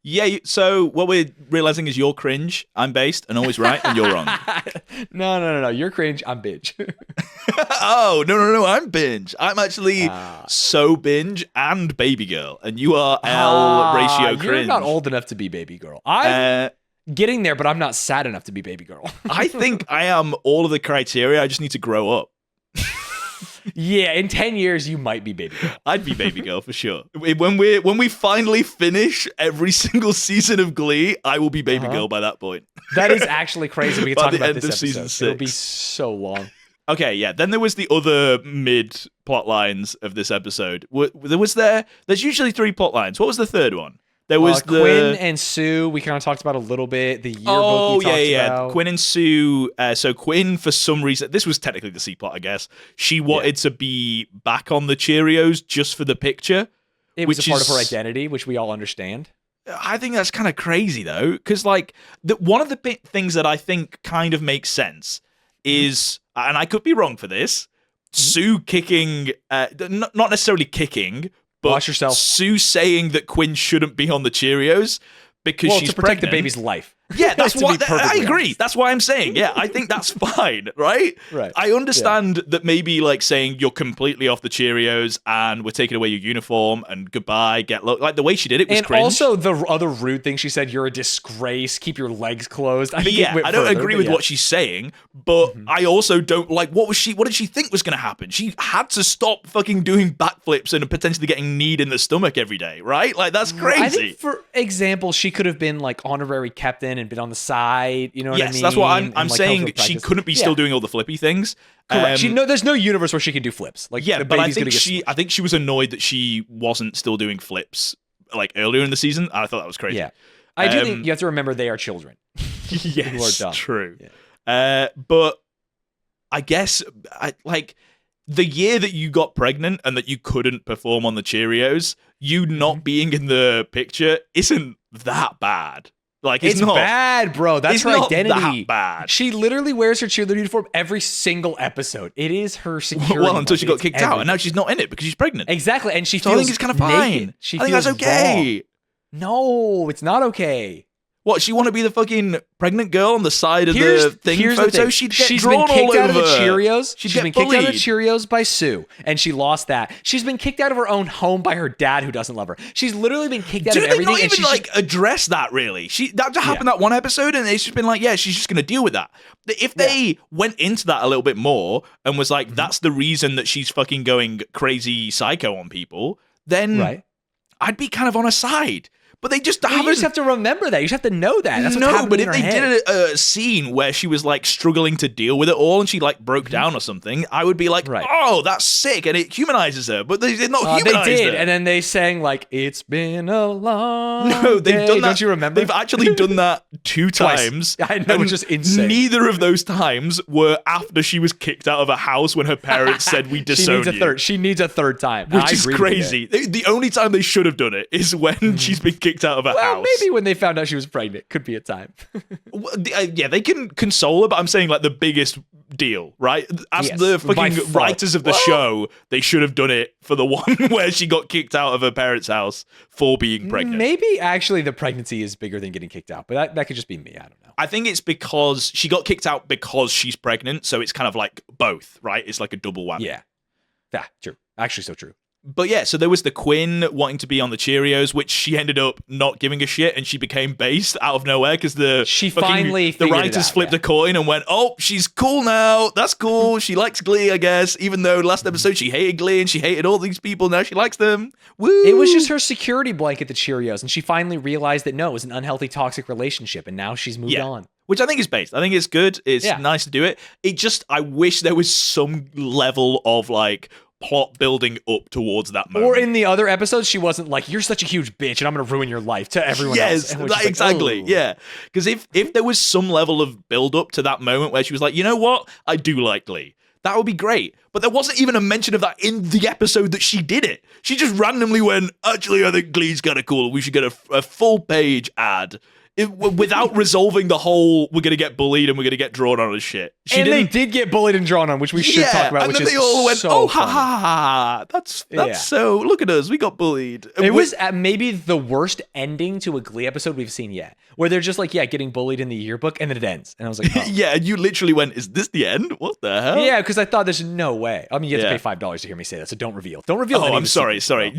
Yeah, so what we're realizing is you're cringe, I'm based, and always right, and you're wrong. No. You're cringe, I'm binge. Oh, no, I'm binge. I'm actually so binge and Babygirl, and you are L ratio cringe. You're not old enough to be Babygirl. I'm getting there, but I'm not sad enough to be Babygirl. I think I am all of the criteria. I just need to grow up. Yeah, in 10 years, you might be Babygirl. I'd be Babygirl for sure. When we finally finish every single season of Glee, I will be Babygirl by that point. That is actually crazy. We can talk about this episode. Season 6. It'll be so long. Okay, yeah. Then there was the other mid plot lines of this episode. There's usually 3 plot lines. What was the third one? There was Quinn and Sue. We kind of talked about a little bit. The yearbook we talked about. Quinn and Sue. So Quinn, for some reason, this was technically the C plot, I guess. She wanted to be back on the Cheerios just for the picture. It was a part of her identity, which we all understand. I think that's kind of crazy, though, because like one of the things that I think kind of makes sense is, and I could be wrong for this, Sue kicking, not necessarily kicking, but Wash yourself. Sue saying that Quinn shouldn't be on the Cheerios because she's to protect pregnant. the baby's life. Yeah, that's why I agree. Honest. That's why I'm saying, yeah, I think that's fine, right? Right. I understand that maybe like saying you're completely off the Cheerios and we're taking away your uniform and goodbye, get low. Like the way she did it was cringe. And also the other rude thing she said, you're a disgrace, keep your legs closed. I think I don't agree with what she's saying, but I also don't like what did she think was going to happen? She had to stop fucking doing backflips and potentially getting kneed in the stomach every day, right? Like that's crazy. I think for example, she could have been like honorary captain and been on the side, you know what I mean? Yes, that's what I'm like saying. She couldn't be still doing all the flippy things. Correct. There's no universe where she can do flips. Like, yeah, the but baby's gonna get I think she was annoyed that she wasn't still doing flips like earlier in the season. I thought that was crazy. Yeah. I do think you have to remember they are children. Yes, who are dumb. true. Yeah. But I guess like the year that you got pregnant and that you couldn't perform on the Cheerios, you not being in the picture isn't that bad. Like it's not bad, bro. That's her identity. That bad. She literally wears her cheerleader uniform every single episode. It is her security. Well, until she got kicked everything. out, and now she's not in it because she's pregnant. Exactly, and she So feels I think it's kind of fine. naked. She I think feels that's okay. wrong. No, it's not okay. What, she want to be the fucking pregnant girl on the side of the thing photo? She'd get She's drawn been kicked all out of the over. Cheerios. She'd She's get been kicked out of the bullied. Cheerios by Sue, and she lost that. She's been kicked out of her own home by her dad, who doesn't love her. She's literally been kicked out of They everything. not and even like address that really? That happened that one episode, and it's just been like, yeah, she's just gonna deal with that. If they went into that a little bit more and was like, that's the reason that she's fucking going crazy psycho on people, then I'd be kind of on her side. But they just haven't. You just have to remember that. You just have to know that. That's what's happening but in if her they head. did a scene where she was like struggling to deal with it all and she like broke down or something, I would be like, oh, that's sick, and it humanizes her. But they did not humanize They did, her. and then they sang like "It's been a long." No, they've day. done that. Don't you remember? They've actually done that two Twice. times. I know, and it's just insane. Neither of those times were after she was kicked out of a house when her parents said we disown you. She needs a third time, Which is crazy. The only time they should have done it is when she's been kicked out of a house. Maybe when they found out she was pregnant, could be a time. Yeah, they can console her, but I'm saying like the biggest deal, right? As the fucking writers of the show, they should have done it for the one where she got kicked out of her parents' house for being pregnant. Maybe actually the pregnancy is bigger than getting kicked out, but that could just be me. I don't know. I think it's because she got kicked out because she's pregnant, so it's kind of like both, right? It's like a double whammy. Yeah, true. Actually, so true. But yeah, so there was the Quinn wanting to be on the Cheerios, which she ended up not giving a shit, and she became based out of nowhere because the writers flipped a coin and went, "Oh, she's cool now. That's cool. She likes Glee, I guess." Even though last episode she hated Glee and she hated all these people, now she likes them. Woo! It was just her security blanket, the Cheerios, and she finally realized that no, it was an unhealthy, toxic relationship, and now she's moved on. Which I think is based. I think it's good. It's nice to do it. I wish there was some level of like plot building up towards that moment. Or in the other episodes, she wasn't like, "You're such a huge bitch, and I'm going to ruin your life" to everyone else. Yes, exactly. Like, yeah. Because if there was some level of build up to that moment where she was like, you know what, I do like Glee, that would be great. But there wasn't even a mention of that in the episode that she did it. She just randomly went, actually, I think Glee's kind of cool. We should get a full page ad. Without resolving the whole, we're going to get bullied and we're going to get drawn on as shit. They did get bullied and drawn on, which we should talk about, and which then is they all went, so oh, funny. ha, ha, ha. That's so, look at us, we got bullied. It was maybe the worst ending to a Glee episode we've seen yet, where they're just like, getting bullied in the yearbook, and then it ends. And I was like, oh. Yeah, and you literally went, is this the end? What the hell? Yeah, because I thought there's no way. I mean, you have to pay $5 to hear me say that, so don't reveal. Don't reveal. Oh, I'm sorry. Hey.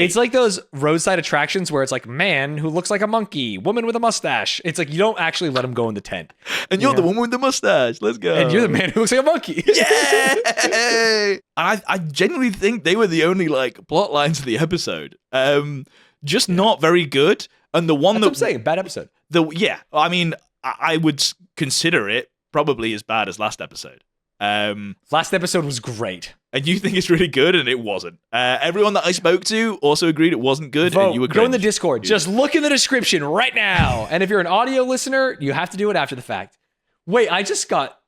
It's like those roadside attractions where it's like, man who looks like a monkey, woman with a mustache. It's like, you don't actually let them go in the tent. And you're the woman with the mustache. Let's go. And you're the man who looks like a monkey. Yeah. And I genuinely think they were the only like plot lines of the episode. Just not very good. And the one That's what I'm saying, bad episode. I mean, I would consider it probably as bad as last episode. Last episode was great. And you think it's really good, and it wasn't. Everyone that I spoke to also agreed it wasn't good, Vote. and you agreed. Go in the Discord. Just look in the description right now. And if you're an audio listener, you have to do it after the fact. Wait, I just got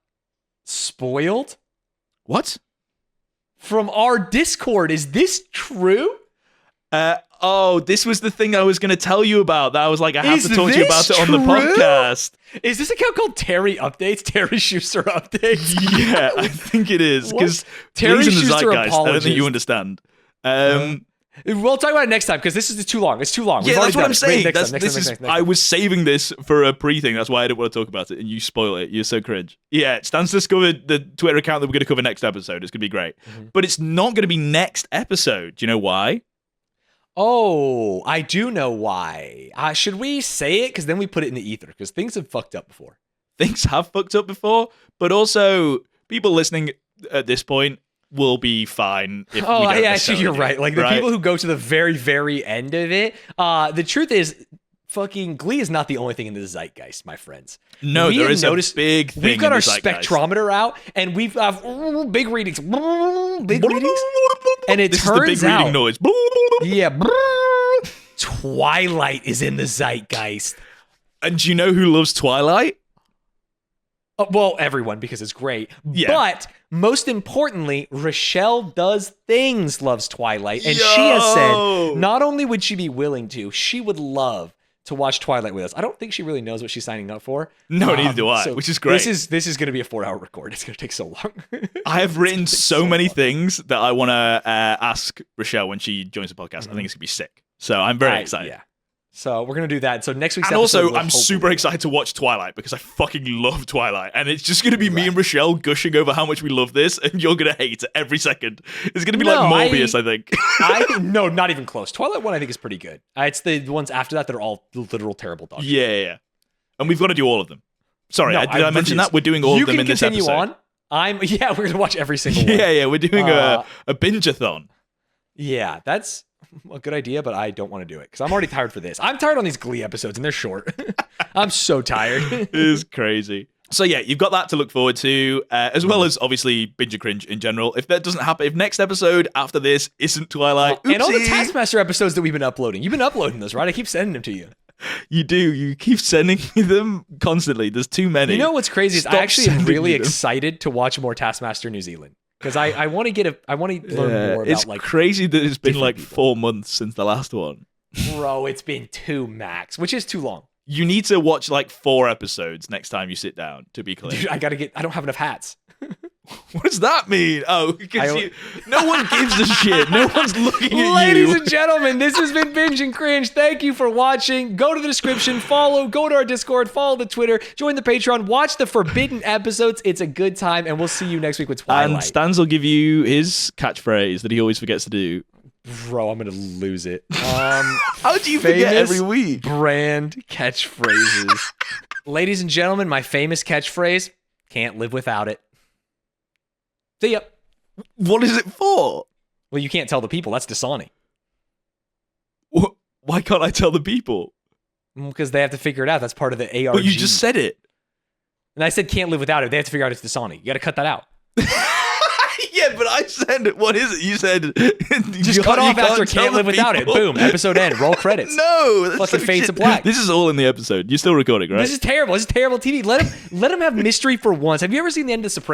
spoiled? What? From our Discord. Is this true? This was the thing I was going to tell you about. That I was like, I have to talk to you about it on the podcast. Is this account called Terry Updates? Terry Shuester Updates? Yeah, I think it is. Because Terry Glee's in the Shuester zeitgeist. I don't think you understand. We'll talk about it next time because this is too long. It's too long. Yeah, that's what I'm saying. Next time. I was saving this for a pre-thing. That's why I didn't want to talk about it, and you spoil it. You're so cringe. Yeah, Stanz discovered the Twitter account that we're going to cover next episode. It's going to be great. But it's not going to be next episode. Do you know why? Oh, I do know why. Should we say it? Because then we put it in the ether. Because things have fucked up before. Things have fucked up before, but also people listening at this point will be fine. If we don't actually, you're right. Like the people who go to the very, very end of it. The truth is, fucking Glee is not the only thing in the zeitgeist, my friends. No, there is a big thing. We've got our zeitgeist. spectrometer out, and we've big readings, and it this turns is the big out, reading noise. yeah, Twilight is in the zeitgeist. And do you know who loves Twilight? Well, everyone, because it's great. Yeah. But most importantly, Rochelle Does Things loves Twilight. And she has said not only would she be willing to, she would love to watch Twilight with us. I don't think she really knows what she's signing up for. No, neither do I, which is great. This is going to be a 4-hour record. It's going to take so long. I have written so many things that I want to ask Rochelle when she joins the podcast. I think it's going to be sick. So I'm very excited. Yeah. So we're going to do that. So next week's and episode... also, I'm super excited to watch Twilight because I fucking love Twilight. And it's just going to be me and Rochelle gushing over how much we love this, and you're going to hate it every second. It's going to be like Morbius, I think. No, not even close. Twilight 1, I think, is pretty good. It's the ones after that that are all literal terrible dog shit. Yeah. And we've got to do all of them. Sorry, did I mention that? We're doing all of them in this episode. You can continue on. We're going to watch every single one. Yeah, we're doing a binge-a-thon. Yeah, that's a good idea, but I don't want to do it because I'm already tired for this. I'm tired on these Glee episodes, and they're short. I'm so tired. It is crazy. So yeah, you've got that to look forward to, as well as obviously binge and cringe in general. If that doesn't happen, if next episode after this isn't Twilight, and all the Taskmaster episodes that we've been uploading, you've been uploading those, right? I keep sending them to you. You do. You keep sending me them constantly. There's too many. You know what's crazy is I actually am really excited to watch more Taskmaster New Zealand. Because I want to learn more about it's crazy that it's been like 4 months since the last one. Bro, it's been 2 max, which is too long. You need to watch like 4 episodes next time you sit down, to be clear. Dude, I don't have enough hats. What does that mean? Oh, because no one gives a shit. No one's looking at you. Ladies and gentlemen, this has been Binge and Cringe. Thank you for watching. Go to the description, go to our Discord, follow the Twitter, join the Patreon, watch the forbidden episodes. It's a good time, and we'll see you next week with Twilight. And Stanz will give you his catchphrase that he always forgets to do. Bro, I'm going to lose it. How do you forget every week? Brand catchphrases. Ladies and gentlemen, my famous catchphrase, can't live without it. See ya. What is it for? Well, you can't tell the people. That's Dasani. Why can't I tell the people? Because they have to figure it out. That's part of the ARG. But you just said it. And I said can't live without it. They have to figure out it's Dasani. You got to cut that out. Yeah, but I said, what is it? You said... Just cut off after can't live without it. Boom. Episode end. Roll credits. No. That's fucking fades to black. This is all in the episode. You're still recording, right? This is terrible. This is terrible TV. Let him have mystery for once. Have you ever seen the end of Sopranos?